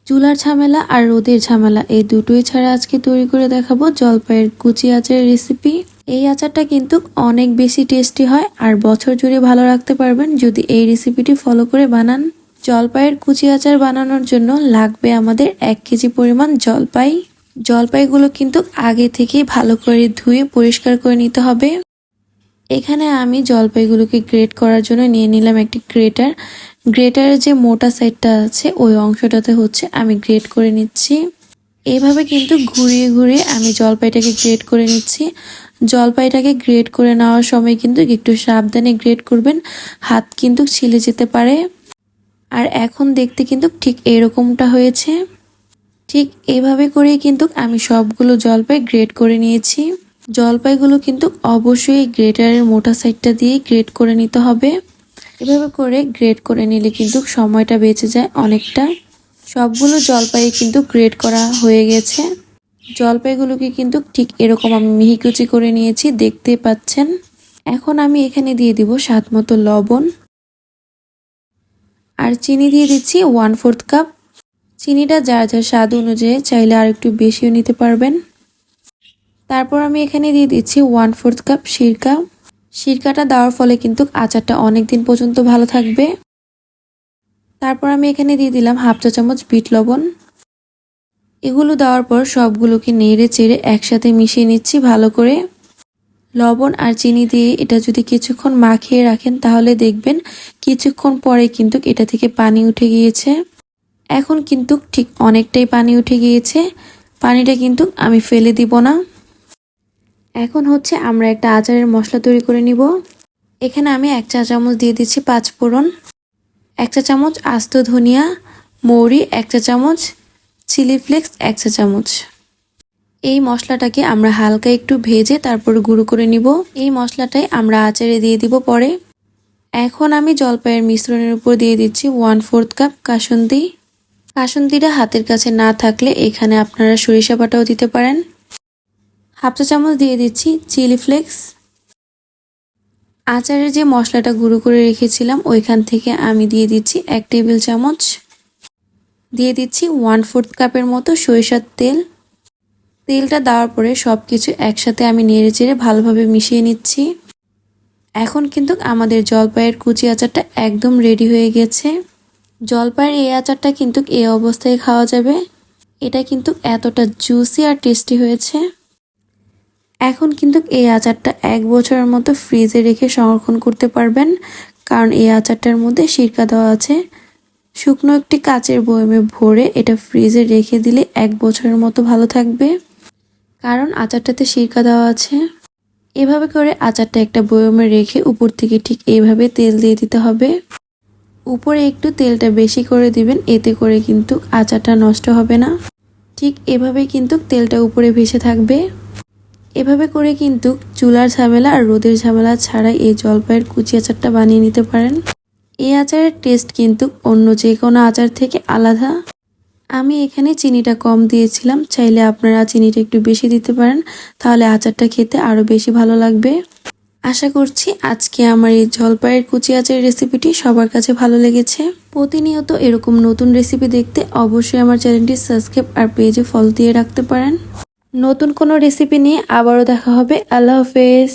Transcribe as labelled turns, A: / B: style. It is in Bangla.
A: চুলার ঝামেলা আর রোদের ঝামেলা এই দুটোই ছাড়া আজকে তৈরি করে দেখাবো জলপাইয়ের কুচি আচারের রেসিপি। এই আচারটা কিন্তু অনেক বেশি টেস্টি হয় আর বছর জুড়ে ভালো রাখতে পারবেন যদি এই রেসিপিটি ফলো করে বানান। জলপাইয়ের কুচি আচার বানানোর জন্য লাগবে আমাদের 1 কেজি পরিমাণ জলপাই। জলপাইগুলো কিন্তু আগে থেকেই ভালো করে ধুয়ে পরিষ্কার করে নিতে হবে। এখানে আমি জলপাইগুলোকে গ্রেট করার জন্য নিয়ে নিলাম একটি গ্রেটার। গ্রেটারের যে মোটা সাইডটা আছে ওই অংশটাতে হচ্ছে আমি গ্রেট করে নিচ্ছি। এইভাবে কিন্তু ঘুরিয়ে ঘুরিয়ে আমি জলপাইটাকে গ্রেট করে নিচ্ছি। জলপাইটাকে গ্রেট করে নেওয়ার সময় কিন্তু একটু সাবধানে গ্রেট করবেন, হাত কিন্তু ছিলে যেতে পারে। আর এখন দেখতে কিন্তু ঠিক এরকমটা হয়েছে। ঠিক এভাবে করেই কিন্তু আমি সবগুলো জলপাই গ্রেট করে নিয়েছি। জলপাইগুলো কিন্তু অবশ্যই গ্রেটারের মোটা সাইডটা দিয়ে গ্রেট করে নিতে হবে। এভাবে করে গ্রেট করে নিলে কিন্তু সময়টা বেঁচে যায় অনেকটা। সবগুলো জলপাই কিন্তু গ্রেট করা হয়ে গেছে। জলপাইগুলোকে কিন্তু ঠিক এরকম আমি মিহি করে নিয়েছি, দেখতে পাচ্ছেন। এখন আমি এখানে দিয়ে দিব স্বাদ মতো লবণ আর চিনি দিয়ে দিচ্ছি 1/4 কাপ। চিনিটা যার যার স্বাদ অনুযায়ী চাইলে আর একটু বেশিও নিতে পারবেন। তারপর আমি এখানে দিয়ে দিচ্ছি 1/4 কাপ সিরকা। সিরকাটা দেওয়ার ফলে কিন্তু আচারটা অনেক দিন পর্যন্ত ভালো থাকবে। তারপর আমি এখানে দিয়ে দিলাম 1/2 চা চামচ বিট লবণ। এগুলো দেওয়ার পর সবগুলোকে নেড়ে চেড়ে একসাথে মিশিয়ে নিচ্ছি ভালো করে। লবণ আর চিনি দিয়ে এটা যদি কিছুক্ষণ মাখিয়ে রাখেন তাহলে দেখবেন কিছুক্ষণ পরে কিন্তু এটা থেকে পানি উঠে গিয়েছে। এখন কিন্তু ঠিক অনেকটাই পানি উঠে গিয়েছে। পানিটা কিন্তু আমি ফেলে দিব না। এখন হচ্ছে আমরা একটা আচারের মশলা তৈরি করে নিব। এখানে আমি 1 চা চামচ দিয়ে দিচ্ছি 5 ফোড়ন, 1 চা চামচ আস্ত ধনিয়া, মৌরি 1 চা চামচ, চিলি ফ্লেক্স 1 চা চামচ। এই মশলাটাকে আমরা হালকা একটু ভেজে তারপর গুঁড়ো করে নিব। এই মশলাটাই আমরা আচারে দিয়ে দিব পরে। এখন আমি জলপাইয়ের মিশ্রণের উপর দিয়ে দিচ্ছি 1/4 কাপ কাসুন্দি। কাসুন্দিটা হাতের কাছে না থাকলে এখানে আপনারা সরিষা বাটাও দিতে পারেন। 1/2 চা চামচ দিয়ে দিচ্ছি চিলি ফ্লেক্স। আচারের যে মশলাটা গুঁড়ো করে রেখেছিলাম ওইখান থেকে আমি দিয়ে দিচ্ছি 1 টেবিল চামচ। দিয়ে দিচ্ছি 1/4 কাপের মতো সরিষার তেল। তেলটা দেওয়ার পরে সবকিছু একসাথে আমি নেড়ে চেড়ে ভালোভাবে মিশিয়ে নিচ্ছি। এখন কিন্তু আমাদের জলপাইয়ের কুচি আচারটা একদম রেডি হয়ে গেছে। জলপাইয়ের এই আচারটা কিন্তু এই অবস্থায় খাওয়া যাবে। এটা কিন্তু এতটা জুসি আর টেস্টি হয়েছে। এখন কিন্তু এই আচারটা 1 বছরের মতো ফ্রিজে রেখে সংরক্ষণ করতে পারবেন, কারণ এই আচারটার মধ্যে সিরকা দেওয়া আছে। শুকনো একটি কাচের বয়মে ভরে এটা ফ্রিজে রেখে দিলে 1 বছরের মতো ভালো থাকবে, কারণ আচারটাতে সিরকা দেওয়া আছে। এভাবে করে আচারটা একটা বয়মে রেখে উপর থেকে ঠিক এইভাবে তেল দিয়ে দিতে হবে। উপরে একটু তেলটা বেশি করে দিবেন, এতে করে কিন্তু আচারটা নষ্ট হবে না। ঠিক এভাবে কিন্তু তেলটা উপরে ভেসে থাকবে। এভাবে করে কিন্তু চুলার ঝামেলা আর রোদের ঝামেলা ছাড়াই এই জলপাইয়ের কুচি আচারটা বানিয়ে নিতে পারেন। এই আচারের টেস্ট কিন্তু অন্য যে কোনো আচার থেকে আলাদা। আমি এখানে চিনিটা কম দিয়েছিলাম, চাইলে আপনারা চিনিটা একটু বেশি দিতে পারেন, তাহলে আচারটা খেতে আরও বেশি ভালো লাগবে। আশা করছি আজকে আমার এই জলপাইয়ের কুচি আচারের রেসিপিটি সবার কাছে ভালো লেগেছে। প্রতিনিয়ত এরকম নতুন রেসিপি দেখতে অবশ্যই আমার চ্যানেলটি সাবস্ক্রাইব আর পেজে ফলো দিয়ে রাখতে পারেন। নতুন কোনো রেসিপি নিয়ে আবারও দেখা হবে। আল্লাহ হাফেজ।